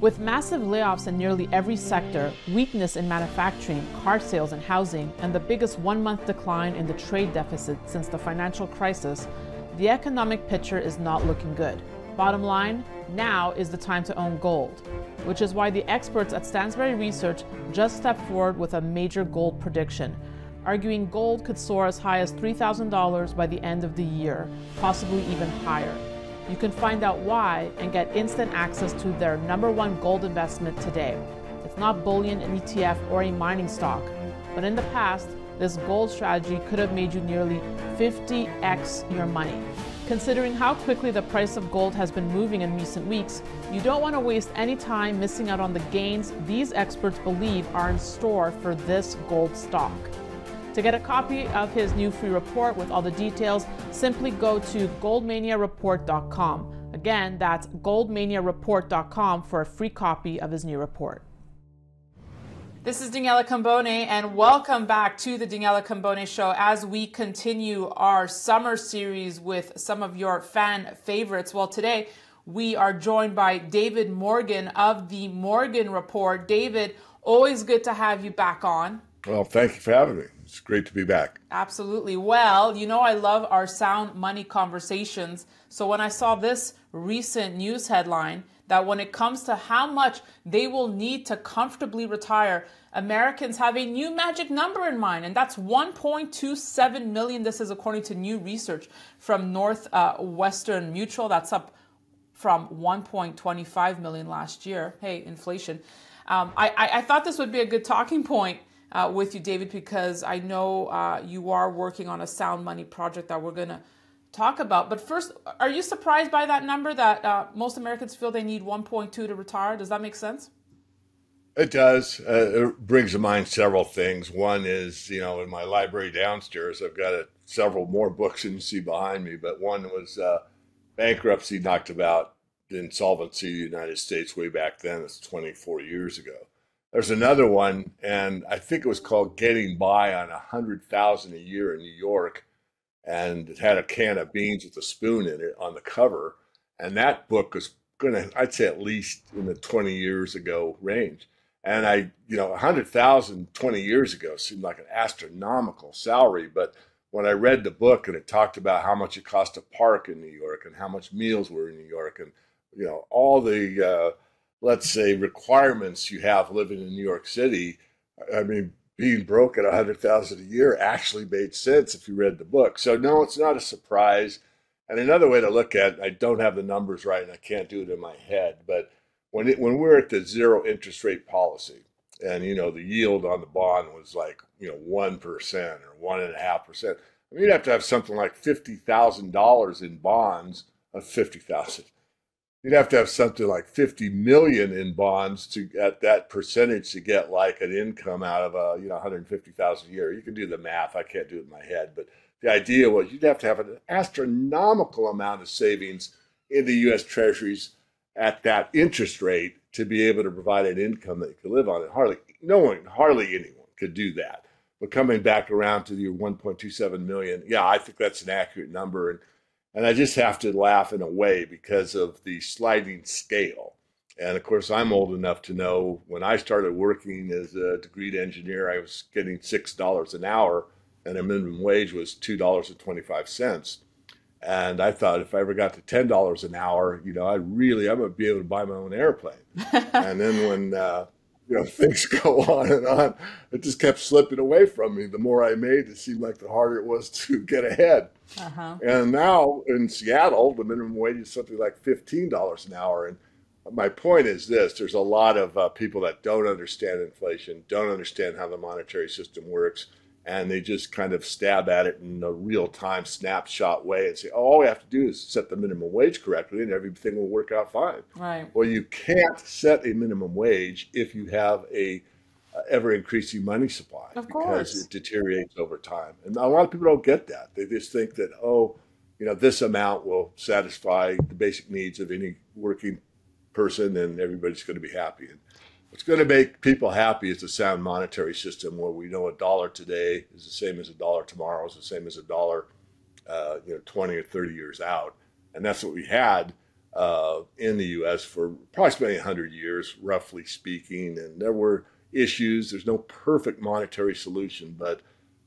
With massive layoffs in nearly every sector, weakness in manufacturing, car sales and housing, and the biggest one-month decline in the trade deficit since the financial crisis, the economic picture is not looking good. Bottom line, now is the time to own gold, which is why the experts at Stansberry Research just stepped forward with a major gold prediction, arguing gold could soar as high as $3,000 by the end of the year, possibly even higher. You can find out why and get instant access to their #1 gold investment today. It's not bullion, an ETF, or a mining stock, but in the past, this gold strategy could have made you nearly 50x your money. Considering how quickly the price of gold has been moving in recent weeks, you don't want to waste any time missing out on the gains these experts believe are in store for this gold stock. To get a copy of his new free report with all the details, simply go to goldmaniareport.com. Again, that's goldmaniareport.com for a free copy of his new report. This is Daniela Cambone, and welcome back to the Daniela Cambone Show as we continue our summer series with some of your fan favorites. Well, today we are joined by David Morgan of the Morgan Report. David, always good to have you back on. Well, thank you for having me. It's great to be back. Absolutely. Well, you know I love our sound money conversations. So when I saw this recent news headline that when it comes to how much they will need to comfortably retire, Americans have a new magic number in mind, and that's 1.27 million. This is according to new research from Northwestern Mutual. That's up from 1.25 million last year. Hey, inflation. I thought this would be a good talking point with you, David, because I know you are working on a sound money project that we're going to talk about. But first, are you surprised by that number that most Americans feel they need 1.2 to retire? Does that make sense? It does. It brings to mind several things. One is, in my library downstairs, I've got several more books than you see behind me, but one was bankruptcy knocked about the insolvency of the United States way back then. It's 24 years ago. There's another one, and I think it was called Getting By on $100,000 a year in New York, and it had a can of beans with a spoon in it on the cover. And that book was I'd say at least in the 20 years ago range. And 100,000 20 years ago seemed like an astronomical salary. But when I read the book and it talked about how much it cost to park in New York and how much meals were in New York and, all the, let's say, requirements you have living in New York City, I mean, being broke at 100,000 a year actually made sense if you read the book. So no, it's not a surprise. And another way to look at it, I don't have the numbers right and I can't do it in my head, but when we're at the zero interest rate policy and, the yield on the bond was like, 1% or 1.5%, I mean, you'd have to have something like $50,000 in bonds of 50,000. You'd have to have something like 50 million in bonds at that percentage to get like an income out of 150,000 a year. You can do the math. I can't do it in my head, but the idea was you'd have to have an astronomical amount of savings in the U.S. Treasuries at that interest rate to be able to provide an income that you could live on. And hardly anyone could do that. But coming back around to your 1.27 million, yeah, I think that's an accurate number. And I just have to laugh in a way because of the sliding scale. And of course, I'm old enough to know when I started working as a degreed engineer, I was getting $6 an hour and a minimum wage was $2.25. And I thought if I ever got to $10 an hour, I'm going to be able to buy my own airplane. And then when, things go on, it just kept slipping away from me. The more I made, it seemed like the harder it was to get ahead. Uh-huh. And now in Seattle, the minimum wage is something like $15 an hour. And my point is this, there's a lot of people that don't understand inflation, don't understand how the monetary system works, and they just kind of stab at it in a real-time snapshot way and say, oh, all we have to do is set the minimum wage correctly and everything will work out fine. Right. Well, you can't set a minimum wage if you have a ever-increasing money supply because it deteriorates over time. And a lot of people don't get that. They just think that, this amount will satisfy the basic needs of any working person and everybody's going to be happy. And what's going to make people happy is a sound monetary system where we know a dollar today is the same as a dollar tomorrow, is the same as a dollar 20 or 30 years out. And that's what we had in the U.S. for approximately 100 years, roughly speaking. And there were issues. There's no perfect monetary solution, but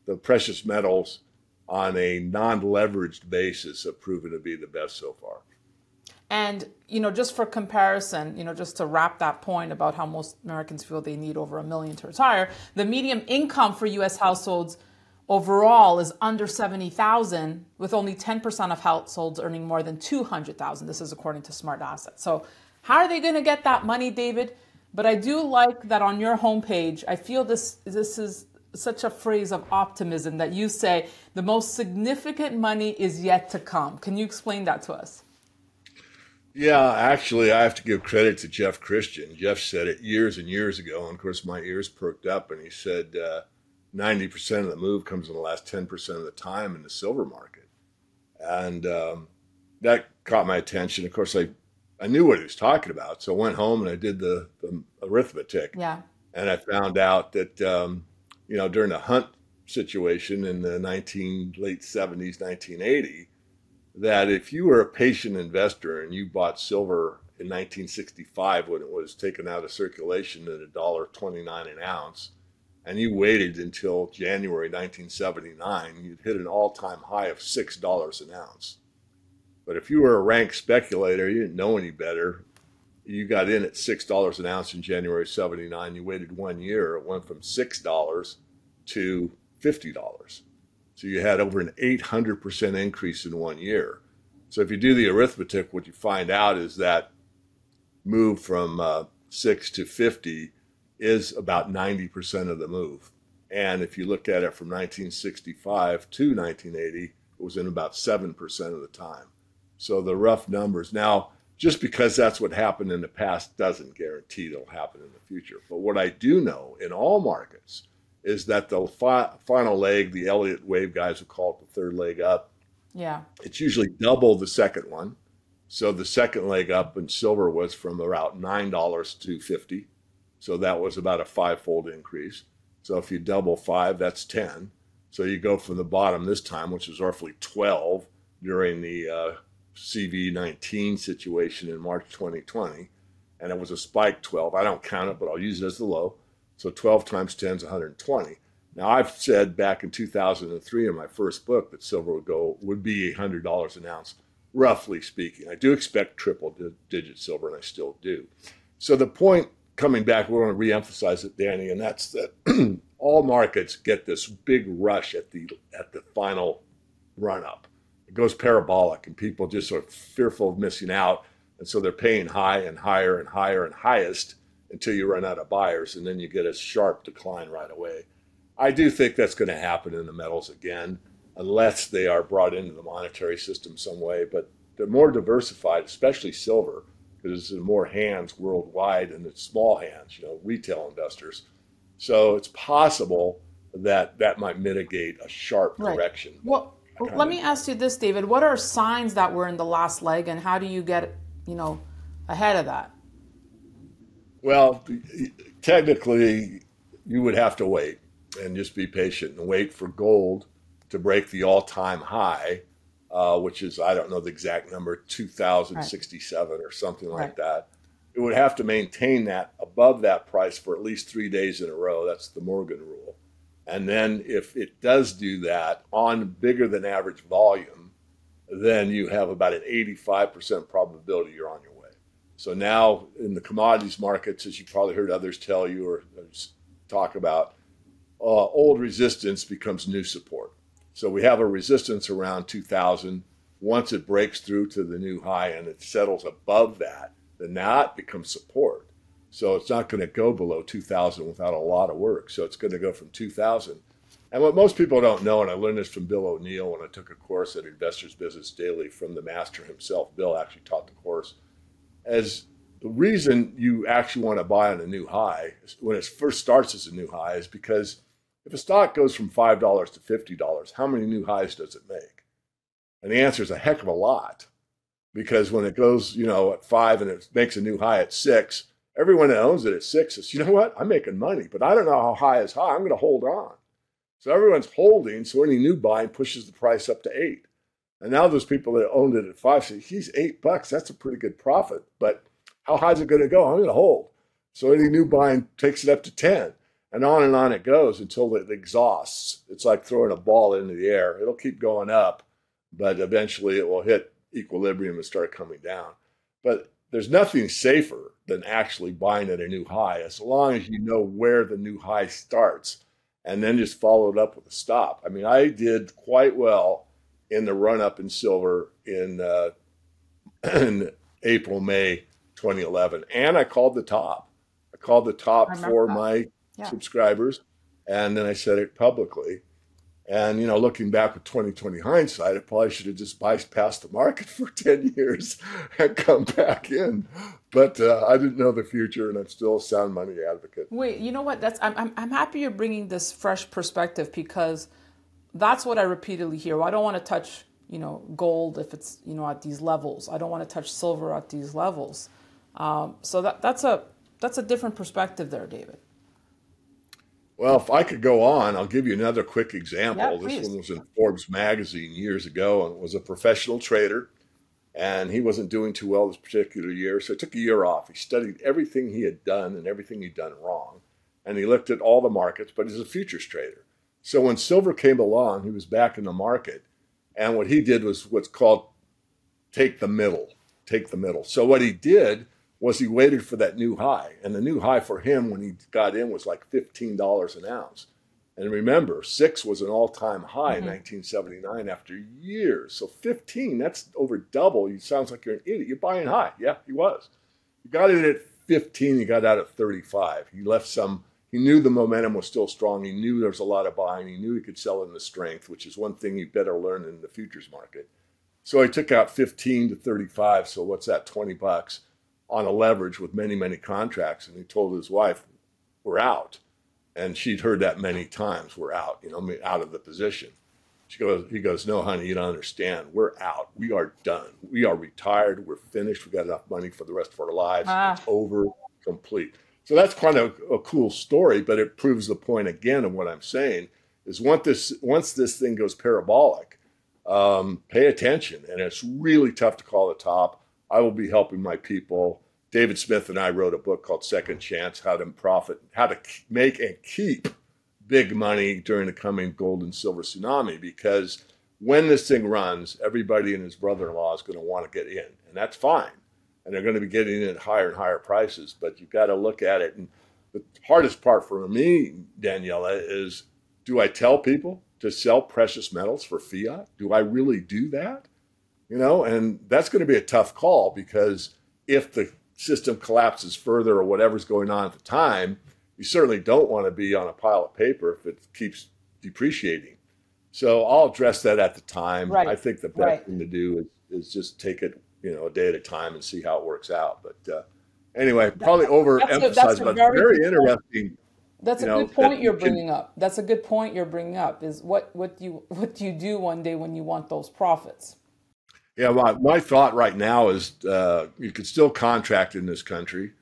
the precious metals on a non-leveraged basis have proven to be the best so far. And, just for comparison, just to wrap that point about how most Americans feel they need over $1 million to retire, the median income for U.S. households overall is under $70,000, with only 10% of households earning more than $200,000. This is according to Smart Assets. So how are they going to get that money, David? But I do like that on your homepage, I feel this is such a phrase of optimism that you say the most significant money is yet to come. Can you explain that to us? Yeah, actually, I have to give credit to Jeff Christian. Jeff said it years and years ago, and of course my ears perked up, and he said 90% of the move comes in the last 10% of the time in the silver market. And that caught my attention. Of course, I knew what he was talking about, so I went home and I did the arithmetic. Yeah. And I found out that, during the Hunt situation in the late 70s, 1980, that if you were a patient investor and you bought silver in 1965 when it was taken out of circulation at $1.29 an ounce, and you waited until January 1979, you'd hit an all-time high of $6 an ounce. But if you were a rank speculator, you didn't know any better, you got in at $6 an ounce in January 79, you waited 1 year, it went from $6 to $50. So you had over an 800% increase in 1 year. So if you do the arithmetic, what you find out is that move from 6 to 50 is about 90% of the move. And if you look at it from 1965 to 1980, it was in about 7% of the time. So the rough numbers. Now, just because that's what happened in the past doesn't guarantee it'll happen in the future. But what I do know in all markets is that the final leg, the Elliott wave guys will call it the third leg up. Yeah. It's usually double the second one. So the second leg up in silver was from about $9 to $50. So that was about a five-fold increase. So if you double 5, that's 10. So you go from the bottom this time, which was roughly 12 during the CV19 situation in March 2020. And it was a spike 12. I don't count it, but I'll use it as the low. So 12 times 10 is 120. Now, I've said back in 2003 in my first book that silver would be $100 an ounce, roughly speaking. I do expect triple-digit silver, and I still do. So the point, coming back, we want to reemphasize it, Danny, and that's that all markets get this big rush at the final run-up. It goes parabolic, and people just are fearful of missing out, and so they're paying high and higher and higher and highest until you run out of buyers, and then you get a sharp decline right away. I do think that's going to happen in the metals again, unless they are brought into the monetary system some way, but they're more diversified, especially silver, because it's in more hands worldwide and it's small hands, retail investors. So it's possible that that might mitigate a sharp correction. Right. Well, let me ask you this, David. What are signs that we're in the last leg, and how do you get, ahead of that? Well, technically, you would have to wait and just be patient and wait for gold to break the all-time high, which is, I don't know the exact number, 2,067 or something like that. It would have to maintain that above that price for at least 3 days in a row. That's the Morgan rule. And then if it does do that on bigger than average volume, then you have about an 85% probability you're on your way. So now in the commodities markets, as you probably heard others tell you or talk about, old resistance becomes new support. So we have a resistance around 2,000. Once it breaks through to the new high and it settles above that, then that becomes support. So it's not going to go below 2,000 without a lot of work. So it's going to go from 2,000. And what most people don't know, and I learned this from Bill O'Neill when I took a course at Investors Business Daily from the master himself, Bill actually taught the course, as the reason you actually want to buy on a new high when it first starts as a new high is because if a stock goes from $5 to $50, how many new highs does it make? And the answer is a heck of a lot, because when it goes, at 5 and it makes a new high at 6, everyone that owns it at 6 says, you know what, I'm making money, but I don't know how high is high. I'm going to hold on. So everyone's holding, so any new buying pushes the price up to 8. And now those people that owned it at 5 say, he's $8. That's a pretty good profit. But how high is it going to go? I'm going to hold. So any new buying takes it up to 10. And on it goes until it exhausts. It's like throwing a ball into the air. It'll keep going up, but eventually it will hit equilibrium and start coming down. But there's nothing safer than actually buying at a new high, as long as you know where the new high starts and then just follow it up with a stop. I mean, I did quite well in the run-up in silver in April, May 2011. And I called the top. I called the top for my subscribers, and then I said it publicly. And, looking back with 2020 hindsight, I probably should have just bypassed the market for 10 years and come back in. But I didn't know the future, and I'm still a sound money advocate. Wait, you know what? I'm happy you're bringing this fresh perspective, because that's what I repeatedly hear. Well, I don't want to touch, gold if it's, at these levels. I don't want to touch silver at these levels. So that's a different perspective there, David. Well, if I could go on, I'll give you another quick example. Yeah, this one was in Forbes magazine years ago, and was a professional trader, and he wasn't doing too well this particular year, so he took a year off. He studied everything he had done and everything he'd done wrong, and he looked at all the markets, but he's a futures trader. So when silver came along, he was back in the market, and what he did was what's called take the middle. So what he did was he waited for that new high. And the new high for him when he got in was like $15 an ounce. And remember, 6 was an all-time high in 1979 after years. So 15, that's over double. You sounds like you're an idiot. You're buying high. Yeah, he was. You got in at 15, you got out at 35. He knew the momentum was still strong. He knew there was a lot of buying. He knew he could sell in the strength, which is one thing you better learn in the futures market. So he took out 15 to 35. So what's that, $20? On a leverage with many, many contracts. And he told his wife, we're out. And she'd heard that many times, we're out, out of the position. He goes, no, honey, you don't understand. We're out. We are done. We are retired. We're finished. We got enough money for the rest of our lives. It's over, complete. So that's kind of a cool story, but it proves the point again of what I'm saying is once this thing goes parabolic, pay attention. And it's really tough to call the top. I will be helping my people. David Smith and I wrote a book called Second Chance, how to make and keep big money during the coming gold and silver tsunami, because when this thing runs, everybody and his brother-in-law is going to want to get in, and that's fine. And they're going to be getting in at higher and higher prices, but you've got to look at it. And the hardest part for me, Daniela, is do I tell people to sell precious metals for fiat? Do I really do that? And that's going to be a tough call, because if the system collapses further or whatever's going on at the time, you certainly don't want to be on a pile of paper if it keeps depreciating. So I'll address that at the time. Right. I think the best thing to do is just take it, a day at a time and see how it works out. But anyway, probably overemphasized, but very interesting. That's a good point you're bringing up. That's a good point you're bringing up, is what do you do one day when you want those profits? Yeah, my thought right now is you could still contract in this country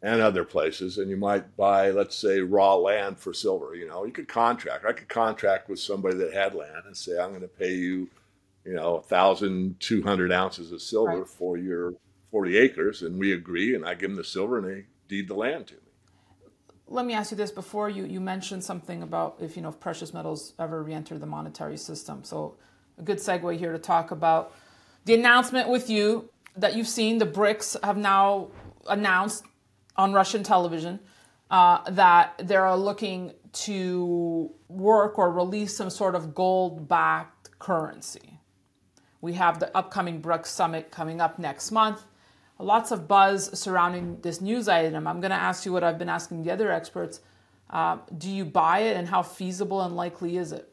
and other places, and you might buy, let's say, raw land for silver. You could contract. I could contract with somebody that had land and say, I'm going to pay you, 1,200 ounces of silver for your 40 acres, and we agree, and I give them the silver, and they deed the land to me. Let me ask you this. Before you mentioned something about if precious metals ever re-enter the monetary system. So a good segue here to talk about the announcement with you that you've seen. The BRICS have now announced on Russian television that they're looking to work or release some sort of gold-backed currency. We have the upcoming BRICS summit coming up next month. Lots of buzz surrounding this news item. I'm going to ask you what I've been asking the other experts. Do you buy it, and how feasible and likely is it?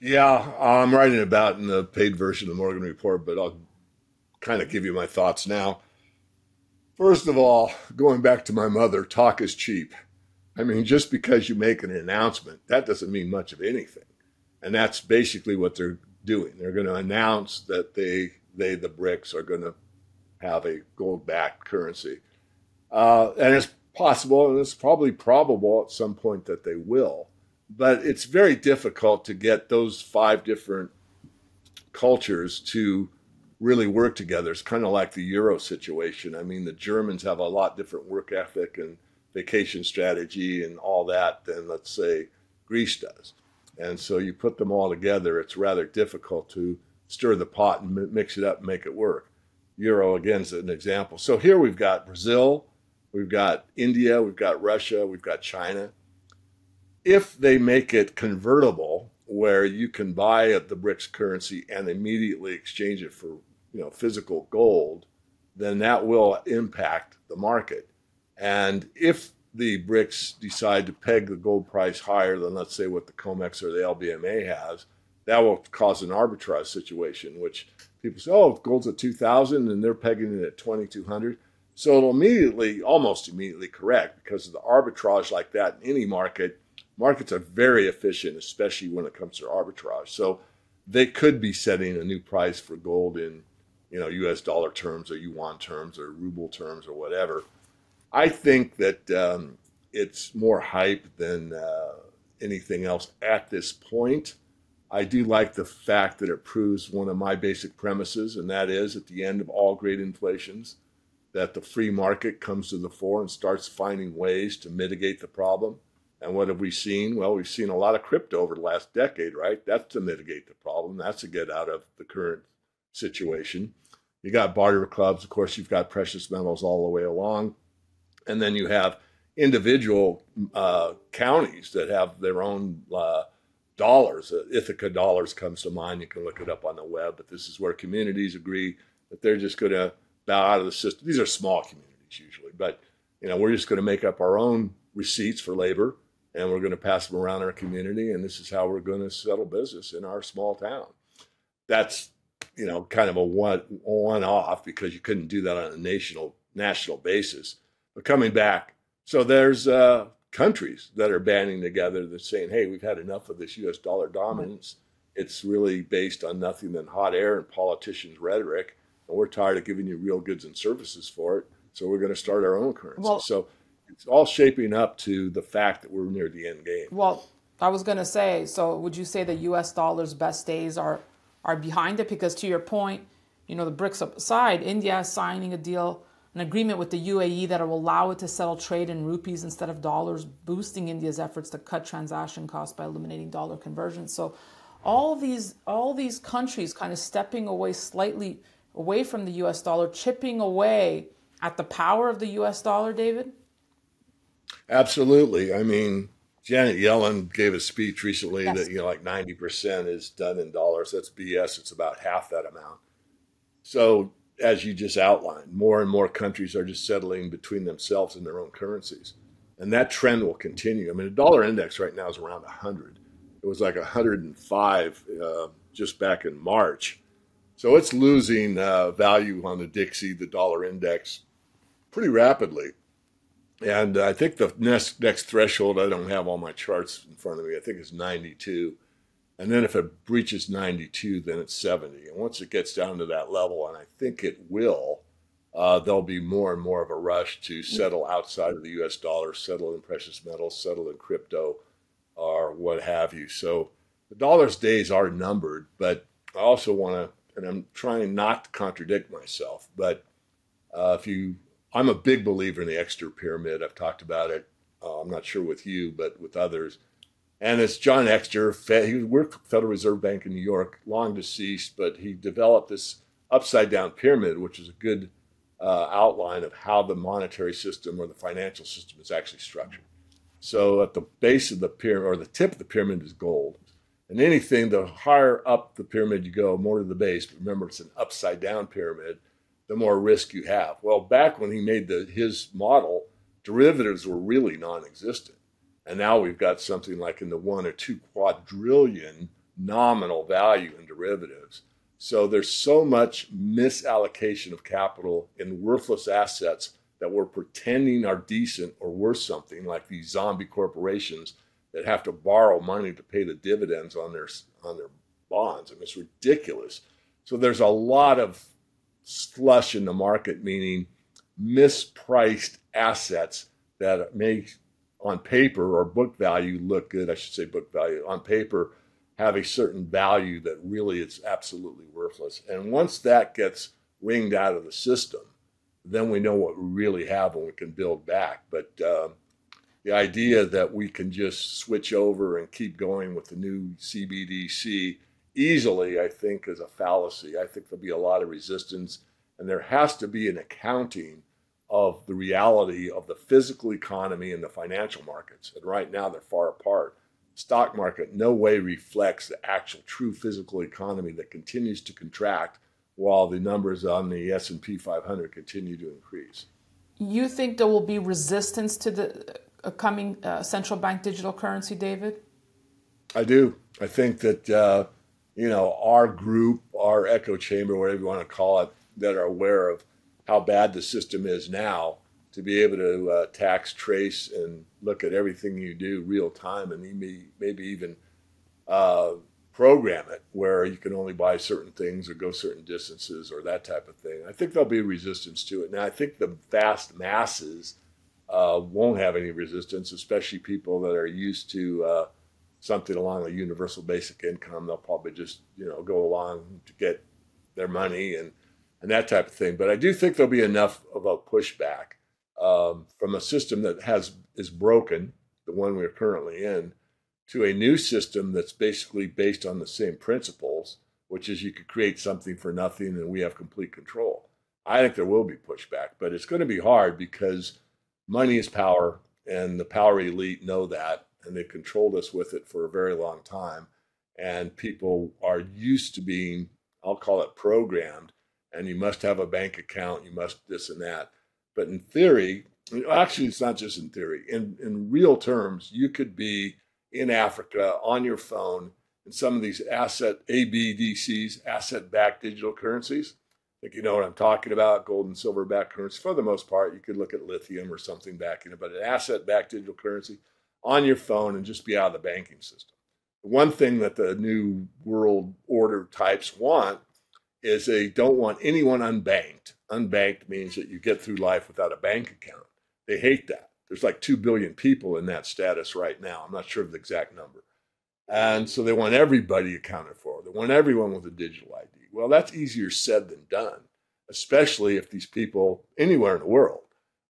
Yeah, I'm writing about in the paid version of the Morgan Report, but I'll kind of give you my thoughts now. First of all, going back to my mother, talk is cheap. I mean, just because you make an announcement, that doesn't mean much of anything. And that's basically what they're doing. They're going to announce that the BRICS are going to have a gold-backed currency. And it's possible, and it's probably probable at some point that they will. But it's very difficult to get those 5 different cultures to really work together. It's kind of like the Euro situation. I mean, the Germans have a lot different work ethic and vacation strategy and all that than, let's say, Greece does. And so you put them all together, it's rather difficult to stir the pot and mix it up and make it work. Euro, again, is an example. So here we've got Brazil, we've got India, we've got Russia, we've got China. If they make it convertible, where you can buy the BRICS currency and immediately exchange it for, physical gold, then that will impact the market. And if the BRICS decide to peg the gold price higher than, let's say, what the COMEX or the LBMA has, that will cause an arbitrage situation, which people say, oh, gold's at 2,000 and they're pegging it at 2,200. So it'll almost immediately correct, because of the arbitrage like that in any market. Markets are very efficient, especially when it comes to arbitrage. So they could be setting a new price for gold in, US dollar terms or yuan terms or ruble terms or whatever. I think that it's more hype than anything else at this point. I do like the fact that it proves one of my basic premises, and that is, at the end of all great inflations, that the free market comes to the fore and starts finding ways to mitigate the problem. And what have we seen? Well, we've seen a lot of crypto over the last decade, right? That's to mitigate the problem. That's to get out of the current situation. You got barter clubs. Of course, you've got precious metals all the way along. And then you have individual counties that have their own dollars. Ithaca dollars comes to mind. You can look it up on the web. But this is where communities agree that they're just going to bow out of the system. These are small communities usually. But, we're just going to make up our own receipts for labor, and we're going to pass them around our community, and this is how we're going to settle business in our small town. That's, kind of a one-off, because you couldn't do that on a national basis. But coming back, so there's countries that are banding together that's saying, hey, we've had enough of this U.S. dollar dominance. It's really based on nothing than hot air and politicians' rhetoric, and we're tired of giving you real goods and services for it, so we're going to start our own currency. So it's all shaping up to the fact that we're near the end game. Well, I was going to say, so would you say the U.S. dollar's best days are behind it? Because to your point, the BRICS aside, India is signing an agreement with the UAE that will allow it to settle trade in rupees instead of dollars, boosting India's efforts to cut transaction costs by eliminating dollar conversions. So all these countries kind of stepping away slightly away from the U.S. dollar, chipping away at the power of the U.S. dollar, David? Absolutely. I mean, Janet Yellen gave a speech recently that, like 90% is done in dollars. That's BS. It's about half that amount. So as you just outlined, more and more countries are just settling between themselves and their own currencies. And that trend will continue. I mean, the dollar index right now is around 100. It was like 105 just back in March. So it's losing value on the Dixie, the dollar index, pretty rapidly. And I think the next threshold, I don't have all my charts in front of me, I think it's 92. And then if it breaches 92, then it's 70. And once it gets down to that level, and I think it will, there'll be more and more of a rush to settle outside of the U.S. dollar, settle in precious metals, settle in crypto, or what have you. So the dollar's days are numbered, but I also want to, and I'm trying not to contradict myself, but I'm a big believer in the Exeter Pyramid. I've talked about it. I'm not sure with you, but with others. And it's John Exeter. He worked for the Federal Reserve Bank in New York, long deceased, but he developed this upside down pyramid, which is a good outline of how the monetary system or the financial system is actually structured. So at the base of the pyramid, or the tip of the pyramid, is gold. And anything, the higher up the pyramid you go, more to the base, but remember it's an upside down pyramid, the more risk you have. Well, back when he made his model, derivatives were really non-existent. And now we've got something like in the 1 or 2 quadrillion nominal value in derivatives. So there's so much misallocation of capital in worthless assets that we're pretending are decent or worth something, like these zombie corporations that have to borrow money to pay the dividends on their bonds. I mean, it's ridiculous. So there's a lot of slush in the market, meaning mispriced assets that make on paper or book value look good. I should say book value on paper have a certain value that really it's absolutely worthless. And once that gets wringed out of the system, then we know what we really have and we can build back. But the idea that we can just switch over and keep going with the new CBDC easily, I think, is a fallacy. I think there'll be a lot of resistance, and there has to be an accounting of the reality of the physical economy and the financial markets. And right now they're far apart. Stock market no way reflects the actual true physical economy that continues to contract while the numbers on the S&P 500 continue to increase. You think there will be resistance to the coming central bank digital currency, David? I do. I think that, our group, our echo chamber, whatever you want to call it, that are aware of how bad the system is now, to be able to tax, trace, and look at everything you do real time, and maybe even program it where you can only buy certain things or go certain distances or that type of thing. I think there'll be resistance to it. Now, I think the vast masses won't have any resistance, especially people that are used to something along a universal basic income. They'll probably just, go along to get their money and that type of thing. But I do think there'll be enough of a pushback from a system that is broken, the one we're currently in, to a new system that's basically based on the same principles, which is you could create something for nothing and we have complete control. I think there will be pushback, but it's going to be hard because money is power, and the power elite know that, and they've controlled us with it for a very long time. And people are used to being, I'll call it programmed, and you must have a bank account, you must this and that. But in theory, actually, it's not just in theory. In real terms, you could be in Africa on your phone in some of these ABDCs, asset-backed digital currencies. I think you know what I'm talking about, gold and silver-backed currency. For the most part, you could look at lithium or something backing it, but an asset-backed digital currency on your phone and just be out of the banking system. The one thing that the new world order types want is they don't want anyone unbanked. Unbanked means that you get through life without a bank account. They hate that. There's like 2 billion people in that status right now. I'm not sure of the exact number. And so they want everybody accounted for. They want everyone with a digital ID. Well, that's easier said than done, especially if these people anywhere in the world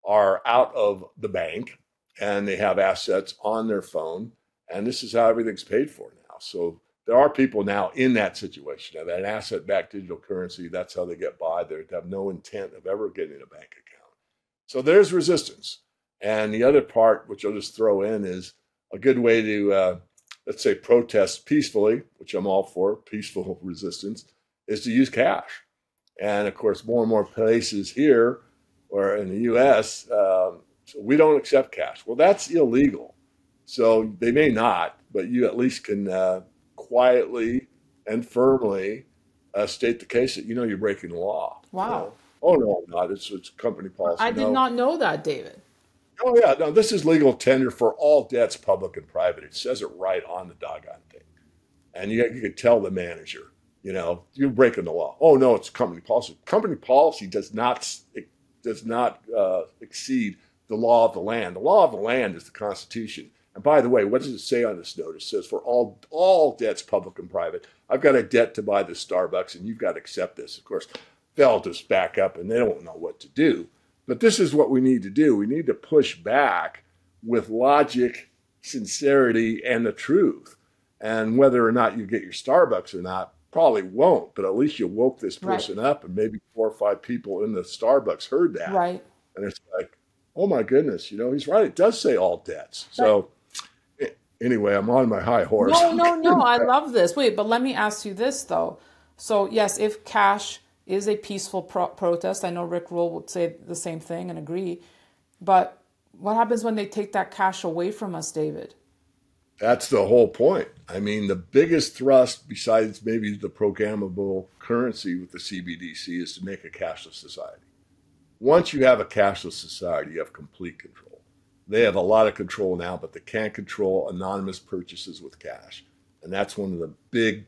are out of the bank and they have assets on their phone. And this is how everything's paid for now. So there are people now in that situation, of an asset-backed digital currency. That's how they get by. They have no intent of ever getting a bank account. So there's resistance. And the other part, which I'll just throw in, is a good way to, let's say, protest peacefully, which I'm all for, peaceful resistance, is to use cash. And of course, more and more places here or in the U.S., we don't accept cash. Well, that's illegal. So they may not, but you at least can quietly and firmly state the case that you're breaking the law. Wow. Oh, no, I'm not. It's company policy. I did not know that, David. Oh, yeah. No, this is legal tender for all debts, public and private. It says it right on the doggone thing. And you could tell the manager, you're breaking the law. Oh, no, it's company policy. Company policy does not exceed the law of the land. The law of the land is the Constitution. And by the way, what does it say on this notice? It says for all debts, public and private. I've got a debt to buy the Starbucks, and you've got to accept this. Of course, they'll just back up, and they don't know what to do. But this is what we need to do. We need to push back with logic, sincerity, and the truth. And whether or not you get your Starbucks or not, probably won't. But at least you woke this person up, and maybe 4 or 5 people in the Starbucks heard that. Right. And it's like, oh my goodness, he's right. It does say all debts. So anyway, I'm on my high horse. No. I love this. Wait, but let me ask you this, though. So, yes, if cash is a peaceful protest, I know Rick Rule would say the same thing and agree. But what happens when they take that cash away from us, David? That's the whole point. I mean, the biggest thrust, besides maybe the programmable currency with the CBDC, is to make a cashless society. Once you have a cashless society, you have complete control. They have a lot of control now, but they can't control anonymous purchases with cash. And that's one of the big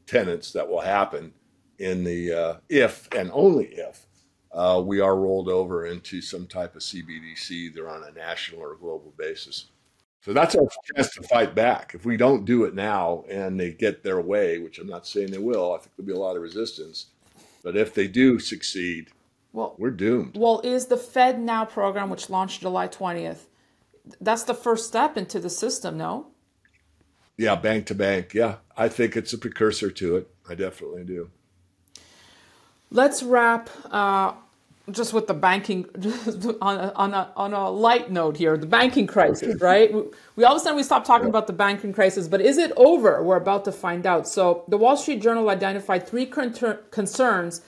tenets that will happen in the if and only if we are rolled over into some type of CBDC, either on a national or a global basis. So that's our chance to fight back. If we don't do it now and they get their way, which I'm not saying they will, I think there'll be a lot of resistance. But if they do succeed, Well, we're doomed. well, is the Fed Now program, which launched July 20th, that's the first step into the system, no? Yeah, bank to bank. Yeah, I think it's a precursor to it. I definitely do. Let's wrap just with the banking, just on a light note here, the banking crisis, right? We all of a sudden we stopped talking Yeah. about the banking crisis, but is it over? We're about to find out. So the Wall Street Journal identified three concerns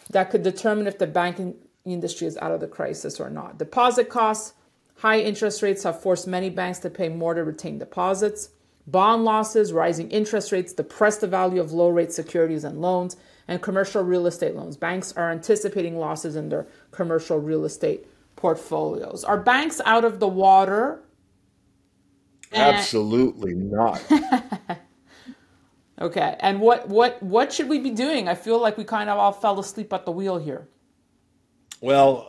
that could determine if the banking industry is out of the crisis or not. Deposit costs, high interest rates have forced many banks to pay more to retain deposits. Bond losses, rising interest rates depress the value of low-rate securities and loans, and commercial real estate loans. Banks are anticipating losses in their commercial real estate portfolios. Are banks out of the water? Absolutely not. Okay, and what should we be doing? I feel like we kind of all fell asleep at the wheel here. Well,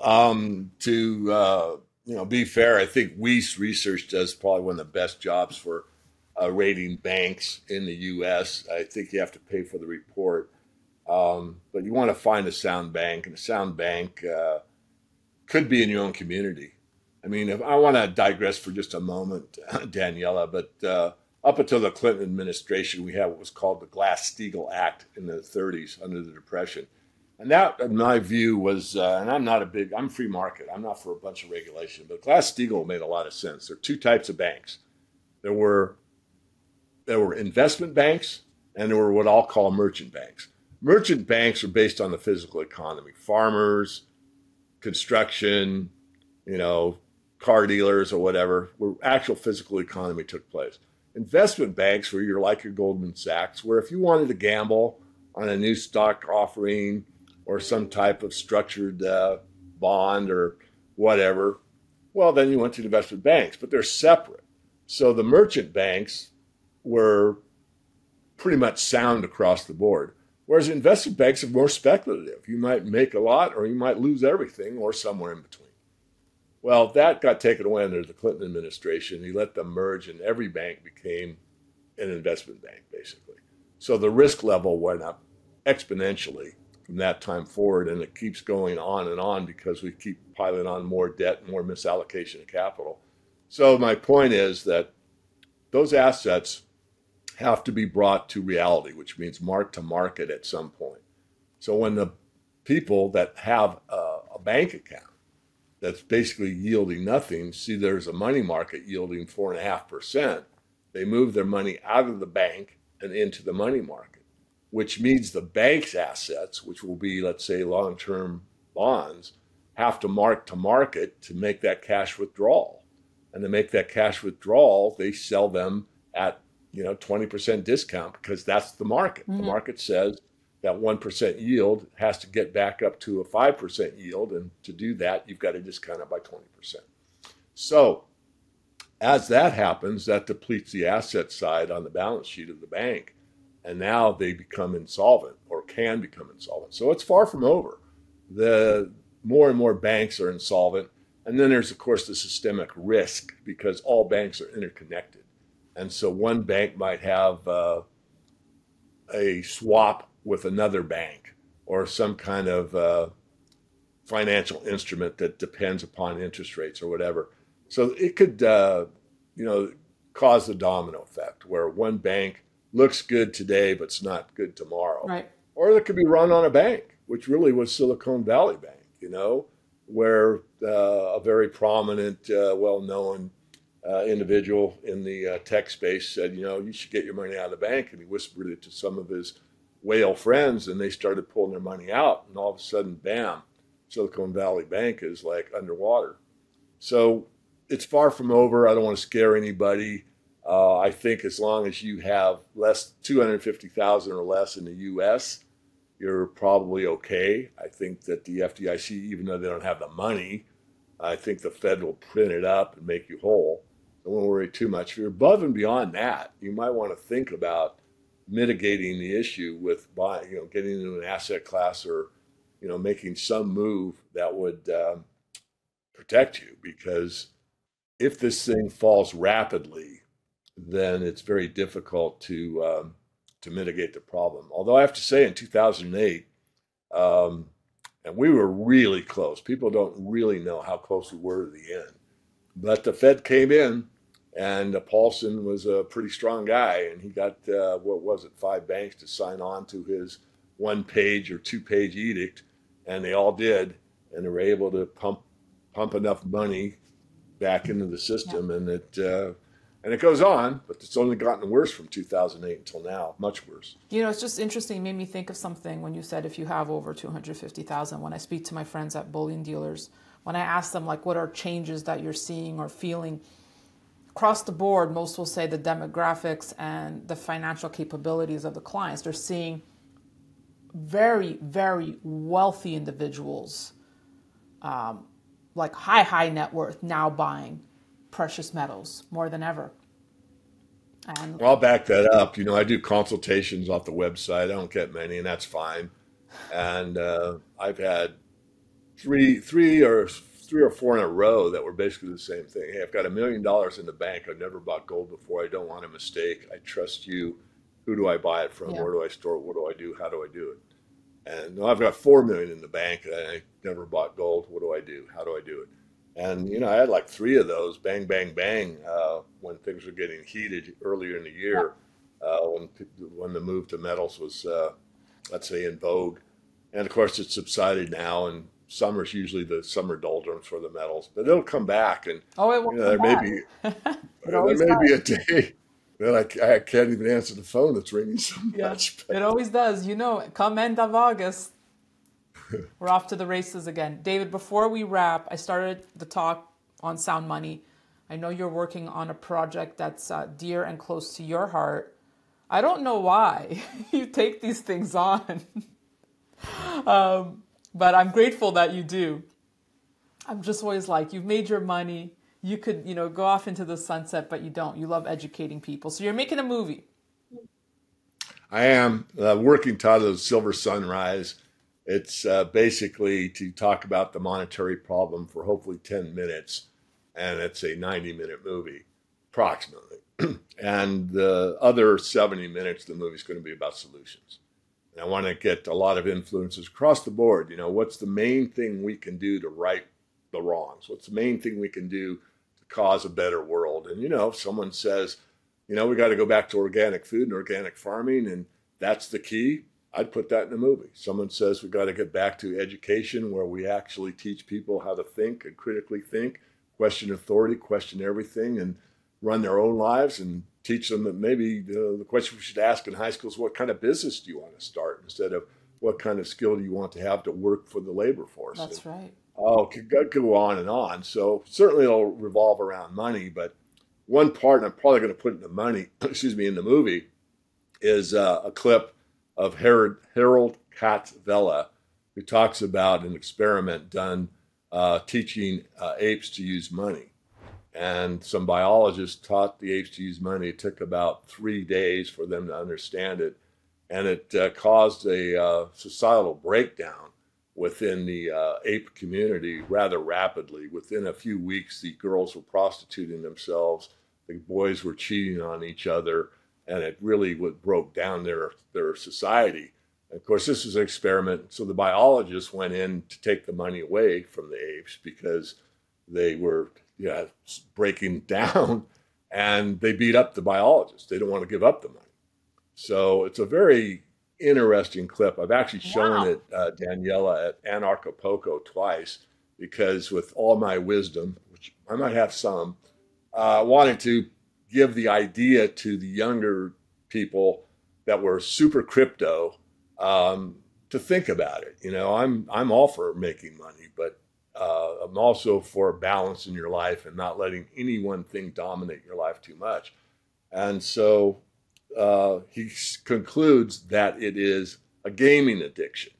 to be fair, I think Weiss Research does probably one of the best jobs for rating banks in the U.S. I think you have to pay for the report, but you want to find a sound bank, and a sound bank could be in your own community. I mean, if I want to digress for just a moment, Daniela, but up until the Clinton administration, we had what was called the Glass-Steagall Act in the 30s under the Depression. And that, in my view, was, and I'm free market. I'm not for a bunch of regulation, but Glass-Steagall made a lot of sense. There are two types of banks. There were investment banks, and there were what I'll call merchant banks. Merchant banks are based on the physical economy. Farmers, construction, car dealers or whatever, where actual physical economy took place. Investment banks were your Goldman Sachs, where if you wanted to gamble on a new stock offering or some type of structured bond or whatever, well, then you went to investment banks, but they're separate. So the merchant banks were pretty much sound across the board, whereas investment banks are more speculative. You might make a lot or you might lose everything or somewhere in between. Well, that got taken away under the Clinton administration. He let them merge, and every bank became an investment bank, basically. So the risk level went up exponentially from that time forward, and it keeps going on and on because we keep piling on more debt and more misallocation of capital. So my point is that those assets have to be brought to reality, which means mark to market at some point. So when the people that have a bank account that's basically yielding nothing, see there's a money market yielding 4.5%, they move their money out of the bank and into the money market, which means the bank's assets, which will be, let's say, long-term bonds, have to mark to market to make that cash withdrawal. And to make that cash withdrawal, they sell them at 20% discount because that's the market. Mm-hmm. The market says that 1% yield has to get back up to a 5% yield. And to do that, you've got to discount it by 20%. So as that happens, that depletes the asset side on the balance sheet of the bank. And now they become insolvent or can become insolvent. So it's far from over. The more and more banks are insolvent. And then there's, of course, the systemic risk because all banks are interconnected. And so one bank might have a swap with another bank or some kind of financial instrument that depends upon interest rates or whatever. So it could, cause the domino effect where one bank looks good today, but it's not good tomorrow. Right. Or it could be run on a bank, which really was Silicon Valley Bank, where a very prominent, well-known individual in the tech space said, you should get your money out of the bank. And he whispered it to some of his whale friends, and they started pulling their money out. And all of a sudden, bam, Silicon Valley Bank is like underwater. So it's far from over. I don't want to scare anybody. I think as long as you have less 250,000 or less in the U.S., you're probably okay. I think that the FDIC, even though they don't have the money, I think the Fed will print it up and make you whole. Don't worry too much. If you're above and beyond that, you might want to think about mitigating the issue with getting into an asset class or, making some move that would protect you, because if this thing falls rapidly, then it's very difficult to mitigate the problem. Although I have to say, in 2008, and we were really close. People don't really know how close we were to the end. But the Fed came in, and Paulson was a pretty strong guy, and he got, what was it, 5 banks to sign on to his 1-page or 2-page edict, and they all did, and they were able to pump enough money back into the system, and it goes on, but it's only gotten worse from 2008 until now, much worse. You know, it's just interesting. It made me think of something when you said if you have over 250,000. When I speak to my friends at bullion dealers, when I ask them, like, what are changes that you're seeing or feeling across the board, most will say the demographics and the financial capabilities of the clients. They're seeing very, very wealthy individuals, like high net worth, now buying precious metals more than ever. And well, I'll back that up. You know, I do consultations off the website. I don't get many, and that's fine. And I've had three or four in a row that were basically the same thing. Hey, I've got $1 million in the bank. I've never bought gold before. I don't want a mistake. I trust you. Who do I buy it from? Yeah. Where do I store it? What do I do? How do I do it? And I've got $4 million in the bank, and I never bought gold. What do I do? How do I do it? And, you know, I had like 3 of those, bang, bang, bang, when things were getting heated earlier in the year, when the move to metals was, let's say, in vogue. And, of course, it's subsided now, and summer's usually the summer doldrums for the metals. But it'll come back, and it will come there back. may be a day that I can't even answer the phone. It's ringing so much. It always does. You know, come end of August. We're off to the races again. David, before we wrap, I started the talk on sound money. I know you're working on a project that's dear and close to your heart. I don't know why you take these things on, but I'm grateful that you do. I'm just always like, you've made your money. You could, go off into the sunset, but you don't. You love educating people. So you're making a movie. I am working title of Silver Sunrise. It's basically to talk about the monetary problem for hopefully 10 minutes, and it's a 90-minute movie, approximately. And the other 70 minutes, the movie's going to be about solutions. And I want to get a lot of influences across the board. You know, what's the main thing we can do to right the wrongs? What's the main thing we can do to cause a better world? And, if someone says, we got to go back to organic food and organic farming, and that's the key, I'd put that in a movie. Someone says we got to get back to education where we actually teach people how to think and critically think, question authority, question everything, and run their own lives, and teach them that maybe the question we should ask in high school is, what kind of business do you want to start, instead of what kind of skill do you want to have to work for the labor force. That's right. Oh, could go on and on. So certainly it'll revolve around money, but one part, and I'm probably going to put in the money, in the movie, is a clip of Harold Katz-Vella, who talks about an experiment done teaching apes to use money. And some biologists taught the apes to use money. It took about 3 days for them to understand it. And it caused a societal breakdown within the ape community rather rapidly. Within a few weeks, the girls were prostituting themselves. The boys were cheating on each other. And it really broke down their society. And of course, this was an experiment. So the biologists went in to take the money away from the apes because they were breaking down, and they beat up the biologists. They don't want to give up the money. So it's a very interesting clip. I've actually shown it, Daniela, at Anarchapulco twice, because with all my wisdom, which I might have some, wanted to give the idea to the younger people that were super crypto to think about it. I'm all for making money, but I'm also for balance in your life and not letting any one thing dominate your life too much. And so he concludes that it is a gaming addiction,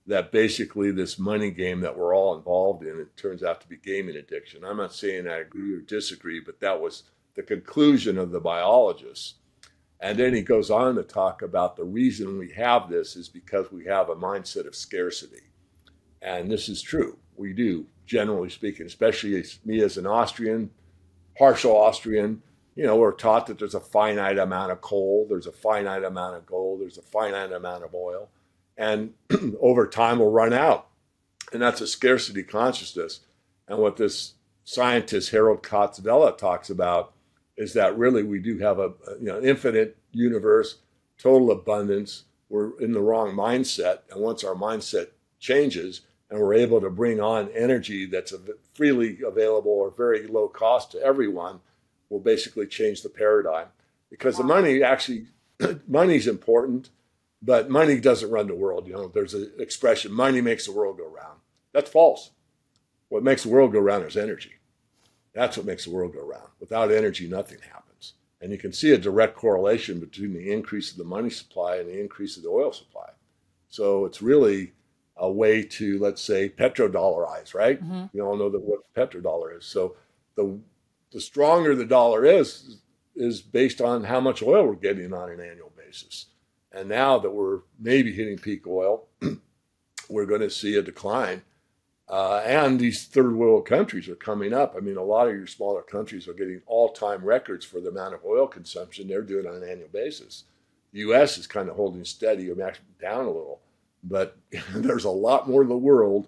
that basically this money game that we're all involved in, it turns out to be gaming addiction. I'm not saying I agree or disagree, but that was the conclusion of the biologists. And then he goes on to talk about the reason we have this is because we have a mindset of scarcity. And this is true. We do, generally speaking, especially me as an Austrian, partial Austrian. We're taught that there's a finite amount of coal, there's a finite amount of gold, there's a finite amount of oil, and over time will run out. And that's a scarcity consciousness. And what this scientist Harold Katzvella talks about is that really we do have a infinite universe, total abundance. We're in the wrong mindset, and once our mindset changes and we're able to bring on energy that's freely available or very low cost to everyone, will basically change the paradigm. Because the money's important, but money doesn't run the world. There's an expression, money makes the world go round. That's false. What makes the world go round is energy. That's what makes the world go round. Without energy, nothing happens. And you can see a direct correlation between the increase of the money supply and the increase of the oil supply. So it's really a way to, let's say, petrodollarize, right? Mm-hmm. We all know what petrodollar is. So the stronger the dollar is based on how much oil we're getting on an annual basis. And now that we're maybe hitting peak oil, we're going to see a decline. And these third world countries are coming up. I mean, a lot of your smaller countries are getting all-time records for the amount of oil consumption they're doing on an annual basis. The U.S. is kind of holding steady, or actually down a little. But there's a lot more of the world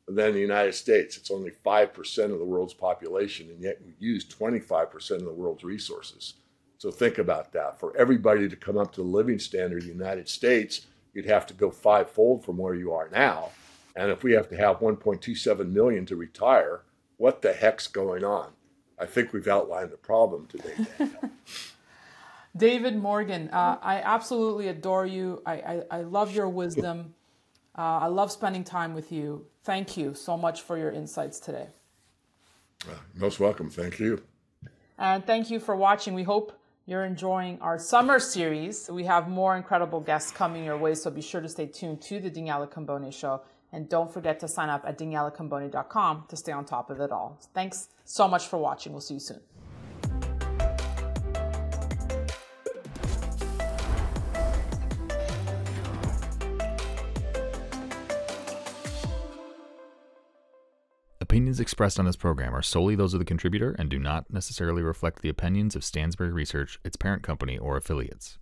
than the United States. It's only 5% of the world's population, and yet we use 25% of the world's resources. So think about that. For everybody to come up to the living standard of the United States, you'd have to go fivefold from where you are now. And if we have to have 1.27 million to retire, what the heck's going on? I think we've outlined the problem today, Danielle. David Morgan, I absolutely adore you. I love your wisdom. I love spending time with you. Thank you so much for your insights today. Most welcome. Thank you. And thank you for watching. We hope you're enjoying our summer series. We have more incredible guests coming your way, so be sure to stay tuned to the Daniela Cambone Show. And don't forget to sign up at danielacambone.com to stay on top of it all. Thanks so much for watching. We'll see you soon. Opinions expressed on this program are solely those of the contributor and do not necessarily reflect the opinions of Stansberry Research, its parent company, or affiliates.